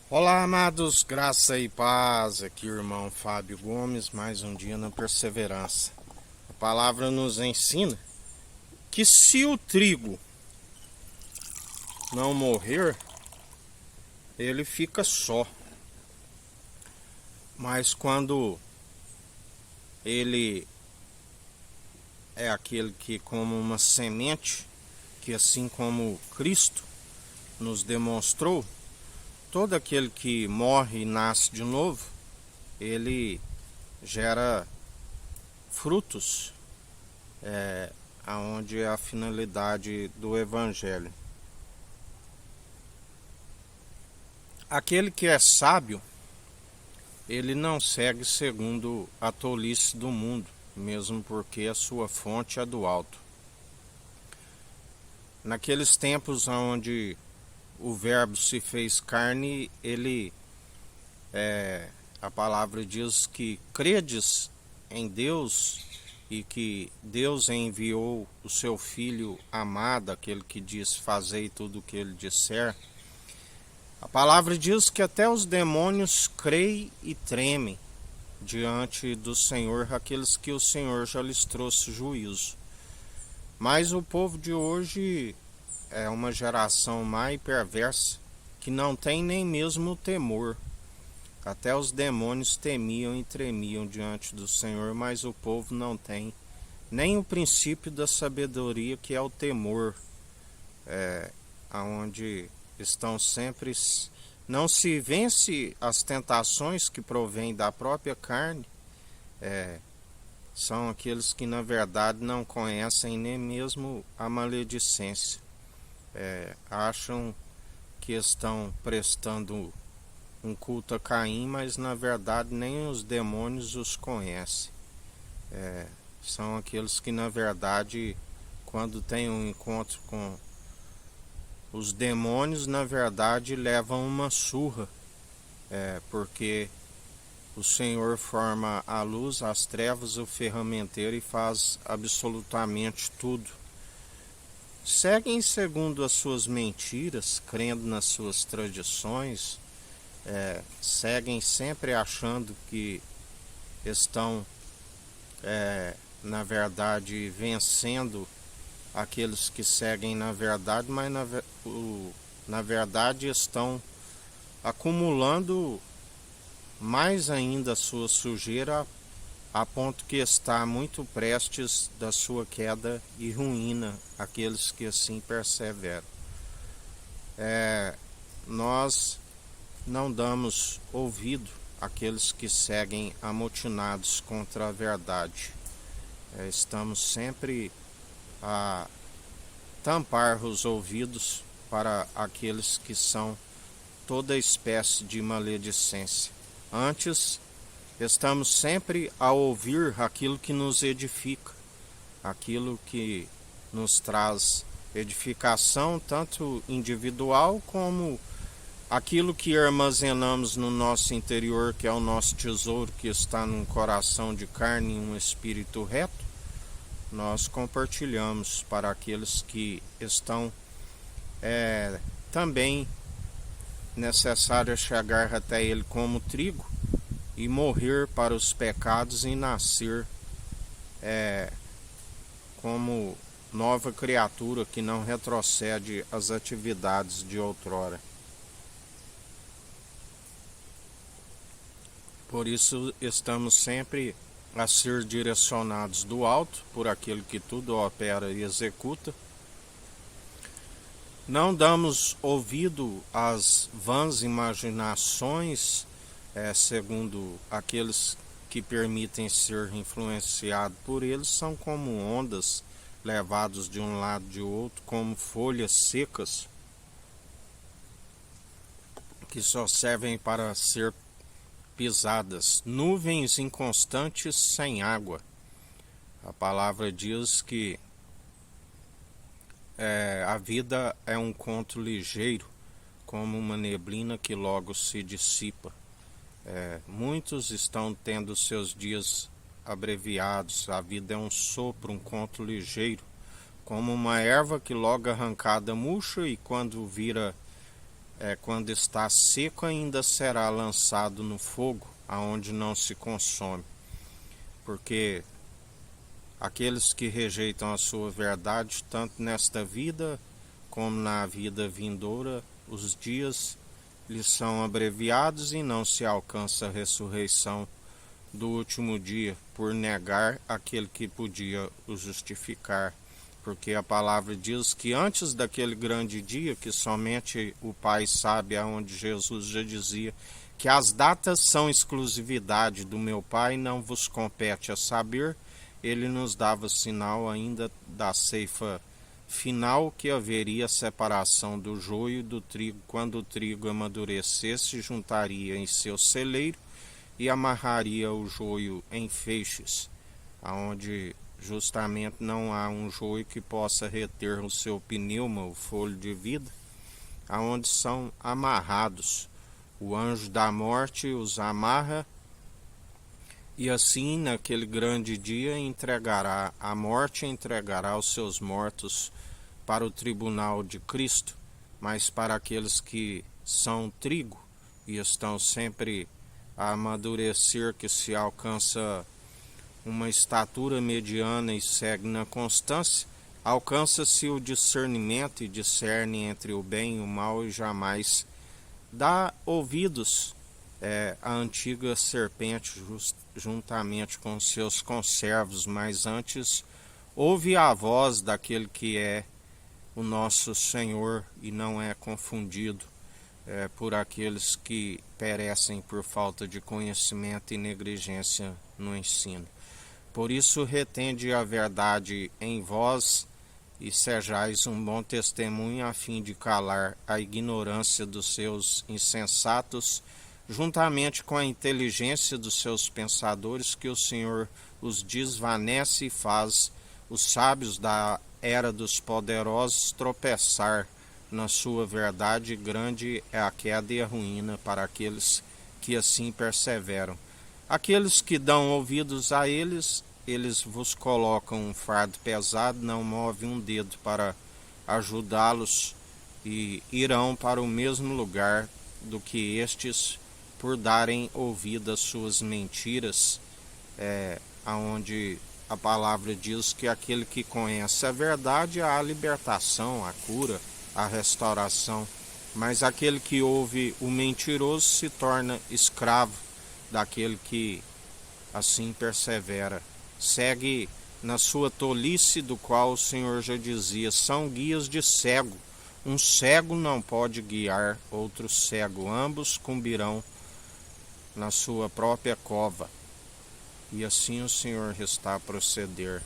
Olá, amados, graça e paz. Aqui o irmão Fábio Gomes, mais um dia na perseverança. A palavra nos ensina que se o trigo não morrer, ele fica só. Mas quando ele é aquele que, como uma semente, que assim como Cristo nos demonstrou, todo aquele que morre e nasce de novo, ele gera frutos, aonde é a finalidade do Evangelho. Aquele que é sábio, ele não segue segundo a tolice do mundo, mesmo porque a sua fonte é do alto. Naqueles tempos onde o Verbo se fez carne, a palavra diz que credes em Deus e que Deus enviou o seu Filho amado, aquele que diz fazei tudo o que ele disser. A palavra diz que até os demônios creem e tremem diante do Senhor, aqueles que o Senhor já lhes trouxe juízo. Mas o povo de hoje é uma geração má e perversa, que não tem nem mesmo temor. Até os demônios temiam e tremiam diante do Senhor, mas o povo não tem nem o princípio da sabedoria, que é o temor, aonde estão sempre. Não se vence as tentações que provêm da própria carne. São aqueles que na verdade não conhecem nem mesmo a maledicência. Acham que estão prestando um culto a Caim, mas na verdade nem os demônios os conhecem. São aqueles que na verdade, quando têm um encontro com os demônios, na verdade levam uma surra, porque o Senhor forma a luz, as trevas, o ferramenteiro e faz absolutamente tudo. Seguem segundo as suas mentiras, crendo nas suas tradições, seguem sempre achando que estão, na verdade, vencendo aqueles que seguem na verdade, mas na verdade estão acumulando mais ainda a sua sujeira, a ponto que está muito prestes da sua queda e ruína aqueles que assim perseveram. Nós não damos ouvido àqueles que seguem amotinados contra a verdade. Estamos sempre a tampar os ouvidos para aqueles que são toda espécie de maledicência. Antes, estamos sempre a ouvir aquilo que nos edifica, aquilo que nos traz edificação, tanto individual como aquilo que armazenamos no nosso interior, que é o nosso tesouro, que está num coração de carne e um espírito reto. Nós compartilhamos para aqueles que estão também necessário chegar até ele como trigo e morrer para os pecados e nascer como nova criatura que não retrocede às atividades de outrora. Por isso estamos sempre a ser direcionados do alto por aquele que tudo opera e executa. Não damos ouvido às vãs imaginações, segundo aqueles que permitem ser influenciados por eles, são como ondas levados de um lado de outro, como folhas secas que só servem para ser pisadas, nuvens inconstantes sem água. A palavra diz que a vida é um conto ligeiro, como uma neblina que logo se dissipa. Muitos estão tendo seus dias abreviados. A vida é um sopro, um conto ligeiro, como uma erva que logo arrancada murcha e quando vira quando está seco, ainda será lançado no fogo, aonde não se consome. Porque aqueles que rejeitam a sua verdade, tanto nesta vida como na vida vindoura, os dias lhes são abreviados e não se alcança a ressurreição do último dia, por negar aquele que podia o justificar. Porque a palavra diz que antes daquele grande dia, que somente o Pai sabe, aonde Jesus já dizia que as datas são exclusividade do meu Pai, não vos compete a saber, ele nos dava sinal ainda da ceifa final, que haveria separação do joio e do trigo. Quando o trigo amadurecesse, juntaria em seu celeiro e amarraria o joio em feixes, aonde justamente não há um joio que possa reter o seu pneuma, o fôlego de vida, aonde são amarrados. O anjo da morte os amarra, e assim naquele grande dia entregará a morte, entregará os seus mortos para o tribunal de Cristo. Mas para aqueles que são trigo e estão sempre a amadurecer, que se alcança uma estatura mediana e segue na constância, alcança-se o discernimento e discerne entre o bem e o mal, e jamais dá ouvidos a antiga serpente juntamente com seus conservos, mas antes ouve a voz daquele que é o nosso Senhor e não é confundido por aqueles que perecem por falta de conhecimento e negligência no ensino. Por isso, retende a verdade em vós e sejais um bom testemunho, a fim de calar a ignorância dos seus insensatos, juntamente com a inteligência dos seus pensadores, que o Senhor os desvanece e faz os sábios da era dos poderosos tropeçar na sua verdade. Grande é a queda e a ruína para aqueles que assim perseveram. Aqueles que dão ouvidos a eles vos colocam um fardo pesado, não movem um dedo para ajudá-los, e irão para o mesmo lugar do que estes, por darem ouvido às suas mentiras, aonde a palavra diz que aquele que conhece a verdade há a libertação, a cura, a restauração, mas aquele que ouve o mentiroso se torna escravo daquele que assim persevera. Segue na sua tolice, do qual o Senhor já dizia: são guias de cego. Um cego não pode guiar outro cego, ambos cumbirão na sua própria cova. E assim o Senhor está a proceder.